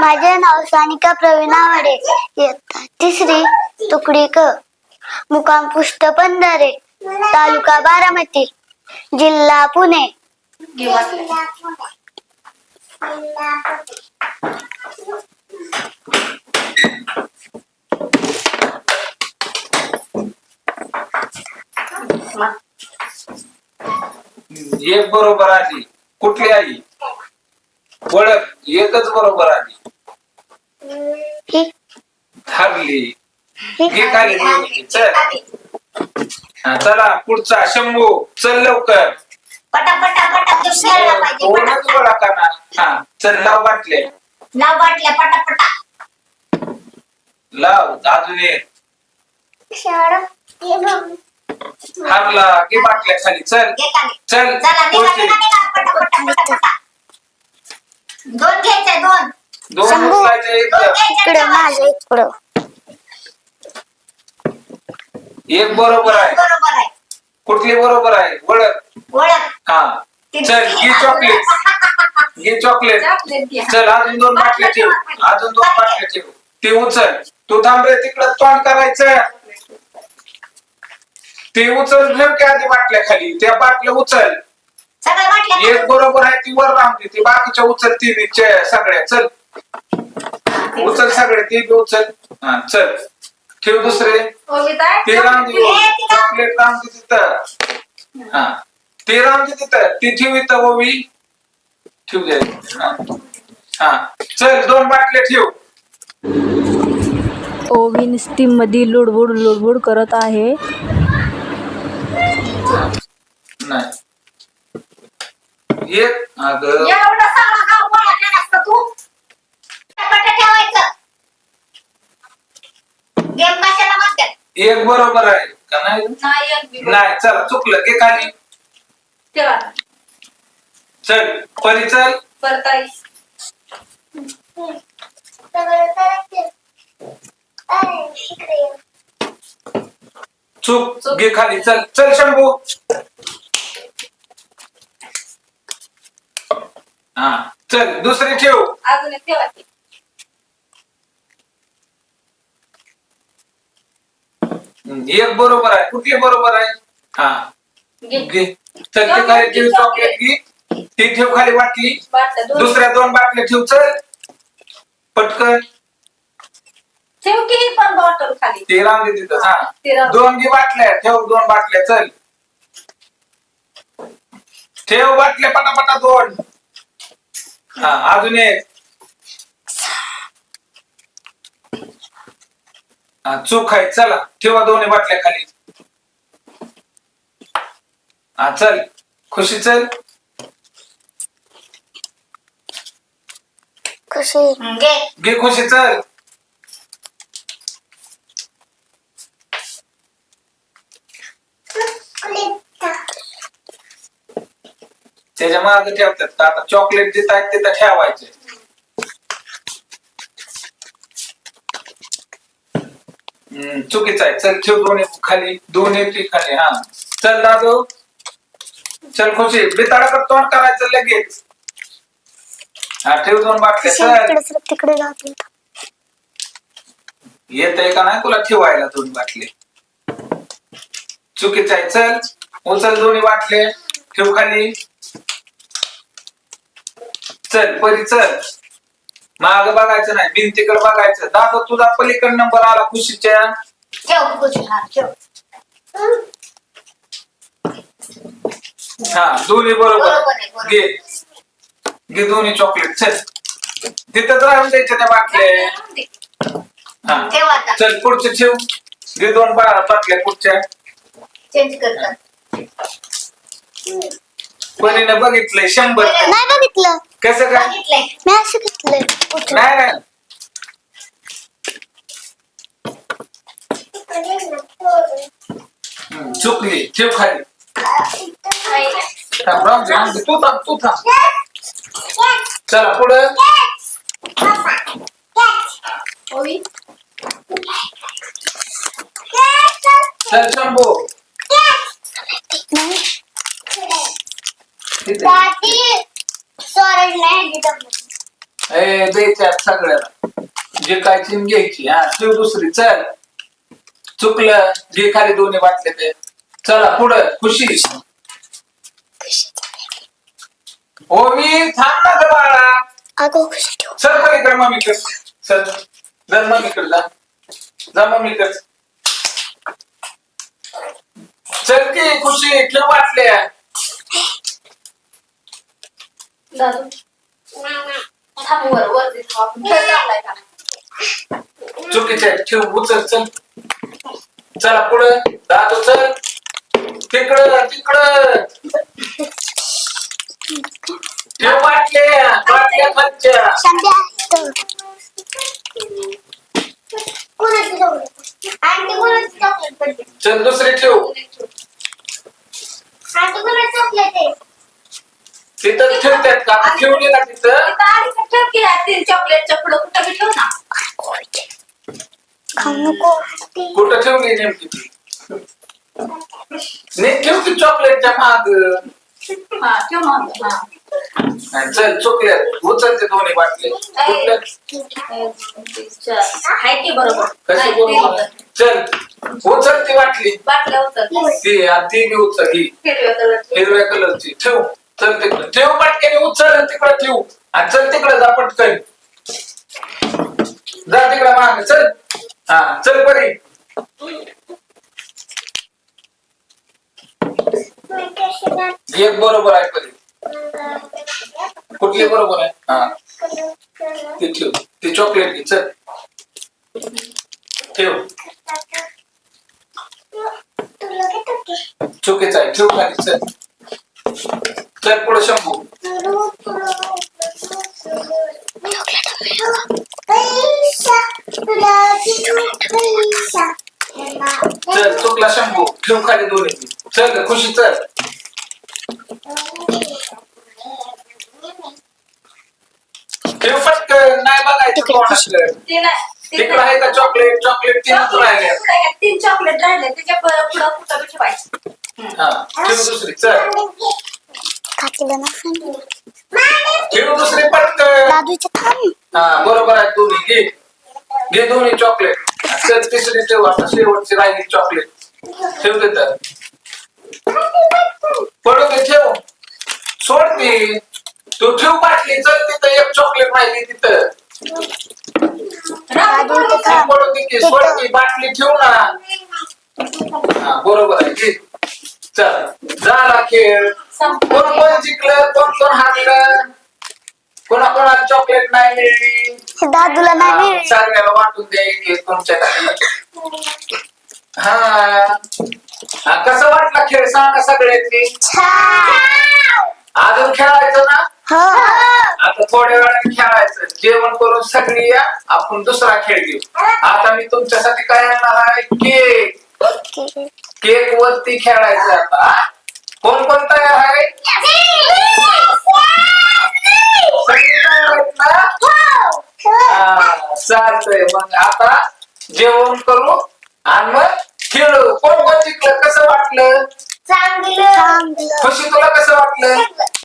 माझे नाव सानिका प्रवीण आवाडे, इयत्ता तिसरी, तुकडी क, मुक्काम पुष्ट पंधरे, तालुका बारामती, जिल्हा पुणे. एक बरोबर आली. कुठली आई? ओळख. एकच बरोबर आली. ठरली. चला पुढचा शंभू, चल लवकर. चल लाव बाटले. लाव अजून एक. हारला की बाटल्या खाली. चल चल दोन घ्यायचे. दोन उचलायचे. एक बरोबर आहे. कुठली बरोबर आहे? ओळख. हा चल घे चॉकलेट. चल अजून दोन बाटल्या ठेव. ते उचल. तू थांब रे, तिकडं तोंड करायचं. ते उचल ठेव की आधी बाटल्या खाली. त्या बाटल्या उचल. एक बरोबर आहे, ती वर राहते. ती बाकीच्या उचल. ती सगळ्या चल उचल. सगळे ते बी उचल. हा चल ठेव. दुसरे ते चॉकलेट राम तिथं. हा ते राम तिथं. ती ठेव इथं. ओवी ठेव दे. हा चल दोन बाटल्या ठेव. ओवी स्टीम मध्ये लुडबुड करत आहे. नाही एक एवढं सगळं गाव गोळा केलं असतं तू. ठेवायचं. गेम कशाला म्हणतात? एक बरोबर आहे का नाही? नाही चला चुकलं की खाली. चल परी चल. चुक घे खाली. चल चल शंभू. हा चल दुसरी ठेव. अजून एक ठेवायची. एक बरोबर आहे. कुठली बरोबर आहे? हा घे. चल ते खाली ठेव. चॉकलेट घे. ती ठेव खाली बाटली. दुसऱ्या दोन बाटल्या ठेव. चल पटकन ठेव की पण बॉटल खाली. ते राम दे तिथं. हा दोन घे बाटल्या. ठेव दोन बाटल्या. चल ठेव बाटल्या पटापटा दोन. हा अजून एक. हा चूक आहे. चला ठेवा दोन्ही बाटल्या खाली. हा चल खुशी चल. घे खुशी चल. त्याच्या मागे ठेवतात. आता चॉकलेट देत आहेत तिथं ठेवायचे. चुकीचं आहे. चल ठेव दोन्ही खाली. दोन्ही खाली. हा चल दादू. चल खुशी बिताडा तोंड करायचं लगेच. हा ठेव दोन बाटल्या. चल तिकडे जाते. येत आहे का नाही तुला ठेवायला दोन बाटले? चुकीचं आहे. चल उचल दोन्ही बाटले. ठेव खाली. चल परी चल. माग बघायचं नाही, भिंतीकडे बघायचं. दाखव तुझा पलीकडे नंबर आला खुशीच्या. हा दोन्ही बरोबर. घे घे दोन्ही चॉकलेट. चल तिथंच राहून द्यायच्या त्या बाटल्या. हा चल पुढचे ठेव. घे दोन बाटल्या पुढच्या. चेंज करतात. परीने बघितलंय 100. नाही बघितलं. कसं काय? मी असं घेतलंय. नाही नाही चुकली. ठेव खाली. तू थांब. चला पुढं. चल शंभू. सोरडले द्यायच्या सगळ्याला जे काय चिन घ्यायची. हा ठेव दुसरी. चल चुकलं जे खाली दोन्ही वाटले ते. चला पुढं. खुशी ओवी थांब ना ग बाळा. अगं खुशी ठेव. चल बरं इकडे मम्मीकडे. चल जा मम्मीकडे जा. जा मम्मीकडे. चल की खुशी ठेव वाटल्या. दादू थांब वर देतो आपण. खेळ चाललाय का? चुकीच्या ठेव. उचल. चल चला पुढं. दादू चल तिकडं तिकडं. ठेव वाटल्या. वाटल्या खालच्या. शांती आहे. कोणाची चॉकलेट? आंटी कोणाची चॉकलेट पडली? चल दुसरी ठेव. आंटी कोणाची चॉकलेट आहे? तिथं ठेवतात का? ठेवली ना तिथं. ठेव की 3 चॉकलेटच्या पुढं कुठं बी ठेव ना. खाऊ नको. कुठं ठेवली नेमकी ती? नीट ठेव ती चॉकलेटच्या माग. हा ठेव मग. हा चल चॉकलेट उचलते दोन्ही बाटले. कुठलं? हाय की बरोबर. कशी बरोबर? चल उचल ती बाटली. बाटल्या उचल. ती बी उचल. ही हिरव्या कलरची. हिरव्या कलरची ठेव. चल तिकडे ठेव. पटकन उचल आणि तिकडे ठेव. आणि चल तिकडे जा पटकन. जा तिकडे माग. चल. हा चल बरी. एक बरोबर आहे परी. कुठली बरोबर आहे? हा ती ठेव. ती चॉकलेट घे. चल ठेव. चुकीचं आहे. ठेव खाली. चल चल पुढे शंभू. चल चुकला शंभू. ठेव खाली दोन्ही. चल ग खुशी चल. ठेव पटकन. नाही बघायचं कोणाकडे. तिकडे आहे का चॉकलेट? चॉकलेट 3च राहिले. 3 चॉकलेट राहिले त्याच्या पुढं कुठं बी ठेवायचं. हा ठेव दुसरी. चल खातीला ना सांगितलं. ठेव दुसरी पटकन. दादूच्या थांब. हा बरोबर आहे. दोन्ही घे. घे दोन्ही चॉकलेट. चल तिसरी ठेव. आता शेवटची राहिली चॉकलेट. ठेव देतात. पडू दे. ठेव. सोड ती. तू ठेव बाटली. चल तिथं एक चॉकलेट राहिली तिथं. पडू दे की. सोड ती बाटली. ठेव ना. हा बरोबर आहे. घे. चल झाला खेळ. कोण कोण जिंकलं? कोण कोण हारलं? कोणाकोणाला चॉकलेट नाही मिळली? दादूला नाही मिळाली. सगळ्याला वाटून द्यायची तुमच्याकडे. हा कसं वाटलं खेळ सांगा सगळ्यांनी. अजून खेळायचं ना? आता थोड्या वेळाने खेळायचं. जेवण करून सगळी या. आपण दुसरा खेळ घेऊ. आता मी तुमच्यासाठी काय आणणार आहे? केक. केक वरती खेळायचं आता. कोण कोण तयार आहे? सगळी तयार आहेत ना? चालतंय. मग आता जेवण करू आणि मग खेळू. कोण कोण जिंकलं? कसं वाटलं? चांगलं. खुशी तुला कसं वाटलं?